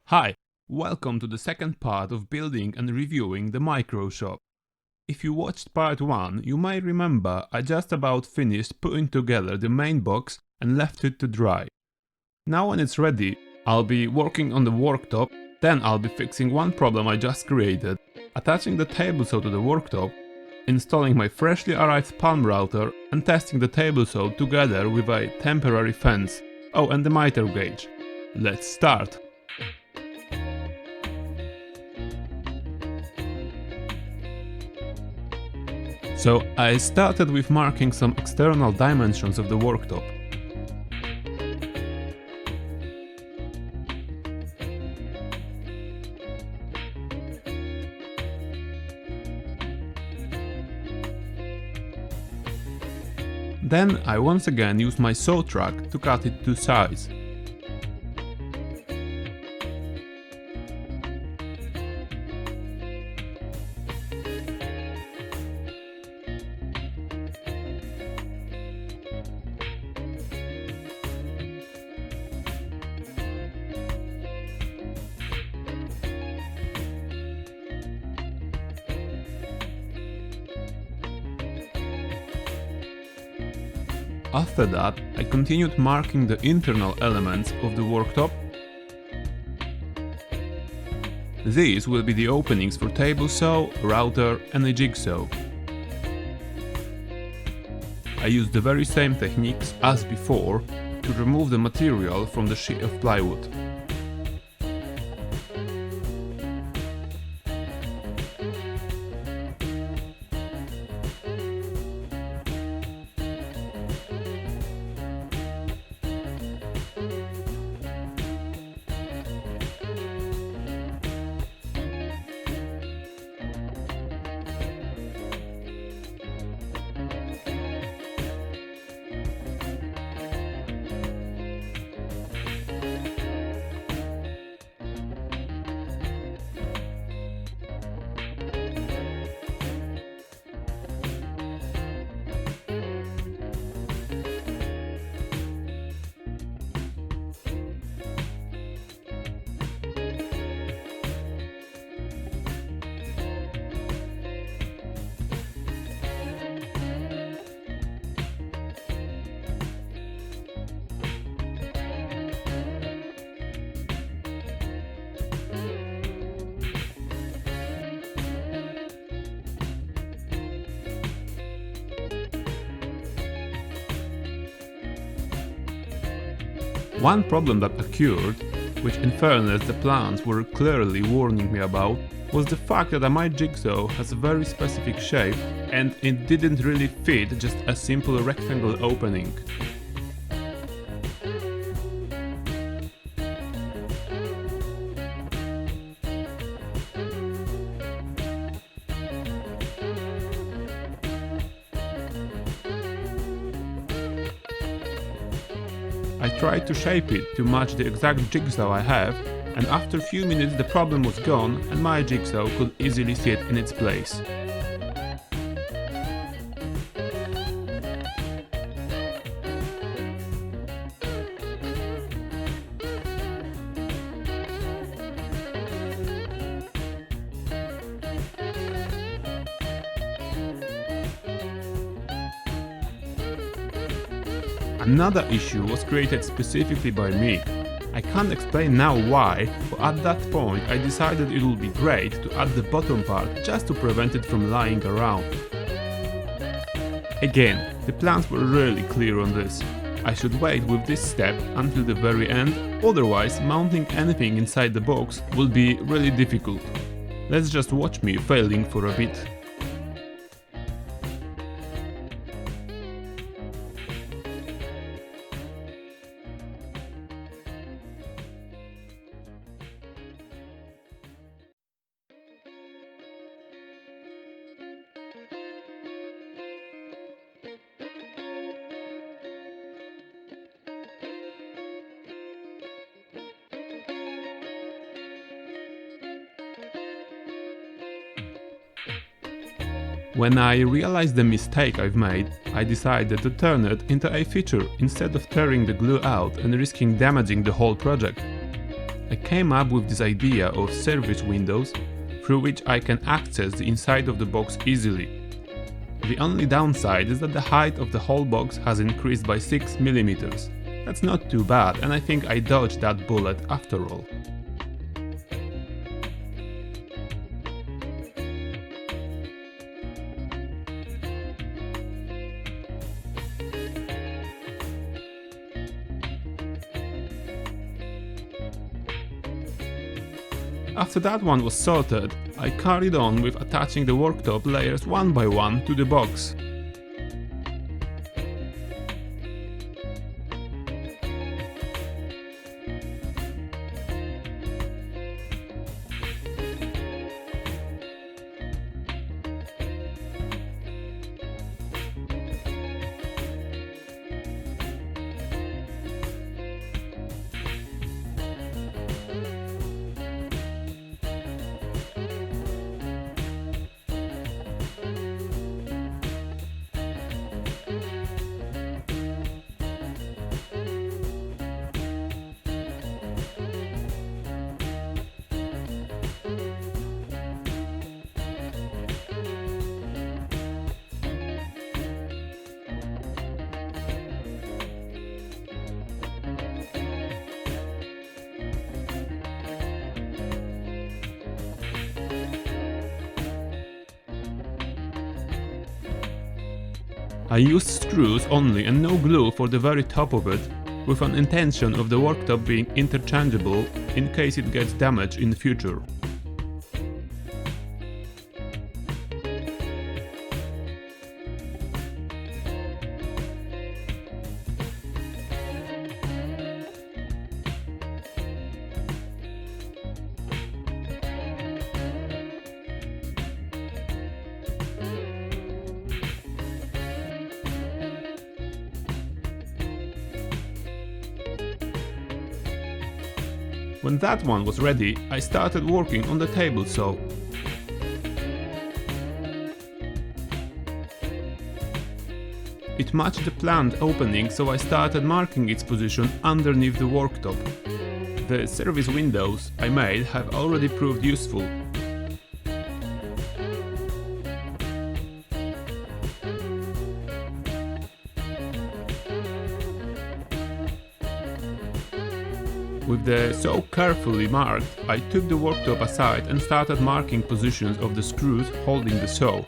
Hi, welcome to the second part of building and reviewing the micro shop. If you watched part 1, you may remember I just about finished putting together the main box and left it to dry. Now when it's ready, I'll be working on the worktop, then I'll be fixing one problem I just created, attaching the table saw to the worktop, installing my freshly arrived palm router and testing the table saw together with a temporary fence. Oh, and the mitre gauge. Let's start! So I started with marking some external dimensions of the worktop. Then I once again used my saw track to cut it to size. After that, I continued marking the internal elements of the worktop. These will be the openings for table saw, router and a jigsaw. I used the very same techniques as before to remove the material from the sheet of plywood. One problem that occurred, which in fairness the plans were clearly warning me about, was the fact that my jigsaw has a very specific shape and it didn't really fit just a simple rectangle opening. I tried to shape it to match the exact jigsaw I have, and after a few minutes the problem was gone and my jigsaw could easily sit in its place. Another issue was created specifically by me. I can't explain now why, but at that point I decided it would be great to add the bottom part just to prevent it from lying around. Again, the plans were really clear on this. I should wait with this step until the very end, otherwise mounting anything inside the box will be really difficult. Let's just watch me failing for a bit. When I realized the mistake I've made, I decided to turn it into a feature instead of tearing the glue out and risking damaging the whole project. I came up with this idea of service windows through which I can access the inside of the box easily. The only downside is that the height of the whole box has increased by 6 mm. That's not too bad, and I think I dodged that bullet after all. After that one was sorted, I carried on with attaching the worktop layers one by one to the box. I used screws only and no glue for the very top of it, with an intention of the worktop being interchangeable in case it gets damaged in the future. When that one was ready, I started working on the table saw. It matched the planned opening, so I started marking its position underneath the worktop. The service windows I made have already proved useful. With the saw carefully marked, I took the worktop aside and started marking positions of the screws holding the saw.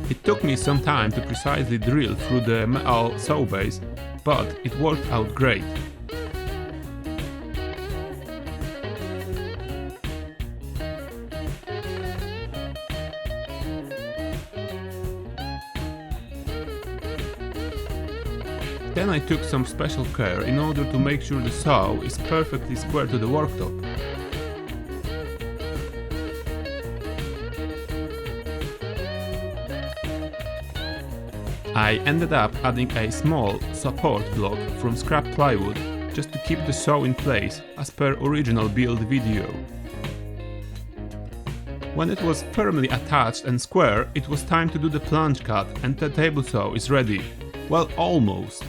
It took me some time to precisely drill through the metal saw base, but it worked out great. Then I took some special care in order to make sure the saw is perfectly square to the worktop. I ended up adding a small support block from scrap plywood just to keep the saw in place as per original build video. When it was firmly attached and square, it was time to do the plunge cut and the table saw is ready. Well, almost.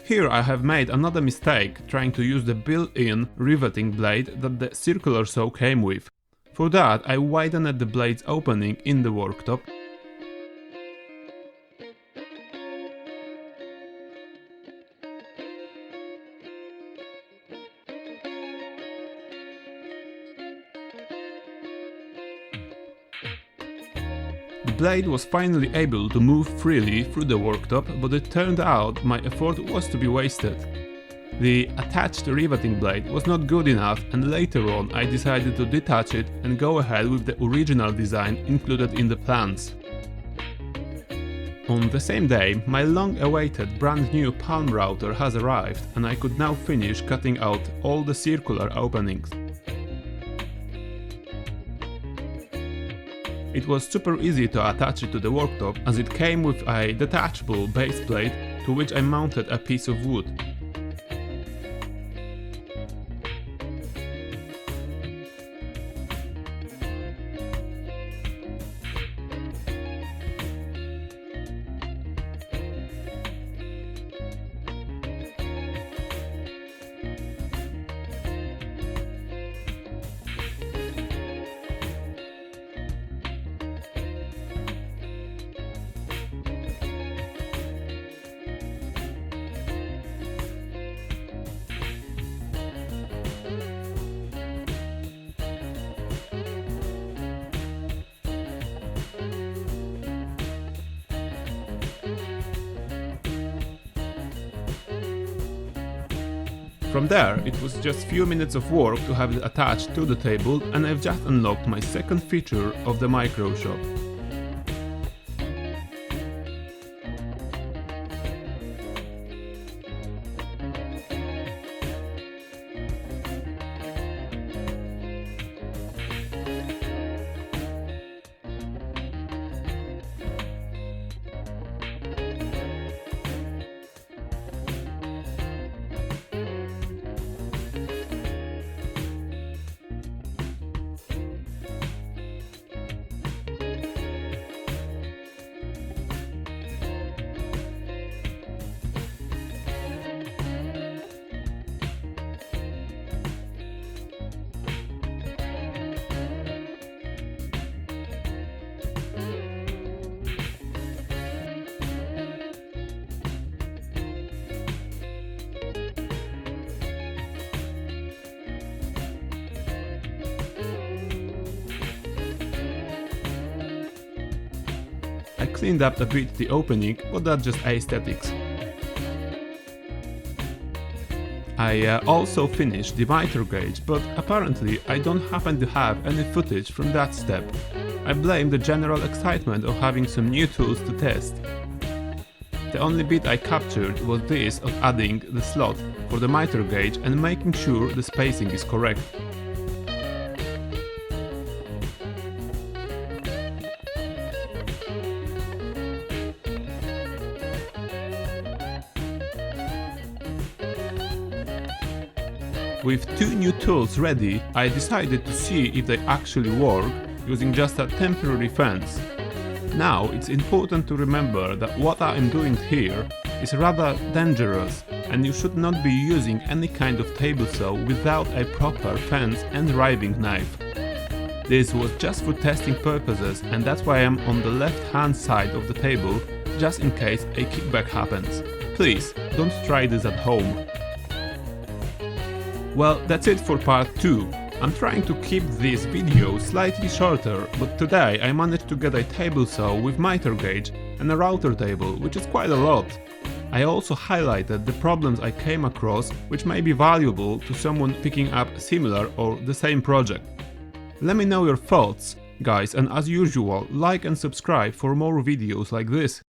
Here I have made another mistake trying to use the built-in riveting blade that the circular saw came with. For that I widened the blade's opening in the worktop. The blade was finally able to move freely through the worktop, but it turned out my effort was to be wasted. The attached riveting blade was not good enough, and later on I decided to detach it and go ahead with the original design included in the plans. On the same day, my long-awaited brand new palm router has arrived, and I could now finish cutting out all the circular openings. It was super easy to attach it to the worktop, as it came with a detachable base plate to which I mounted a piece of wood. From there, it was just few minutes of work to have it attached to the table, and I've just unlocked my second feature of the micro shop. I cleaned up a bit the opening, but that's just aesthetics. I also finished the mitre gauge, but apparently I don't happen to have any footage from that step. I blame the general excitement of having some new tools to test. The only bit I captured was this of adding the slot for the mitre gauge and making sure the spacing is correct. With two new tools ready, I decided to see if they actually work using just a temporary fence. Now it's important to remember that what I am doing here is rather dangerous, and you should not be using any kind of table saw without a proper fence and riving knife. This was just for testing purposes, and that's why I'm on the left hand side of the table, just in case a kickback happens. Please don't try this at home. Well, that's it for part 2. I'm trying to keep this video slightly shorter, but today I managed to get a table saw with mitre gauge and a router table, which is quite a lot. I also highlighted the problems I came across, which may be valuable to someone picking up similar or the same project. Let me know your thoughts, guys, and as usual, like and subscribe for more videos like this.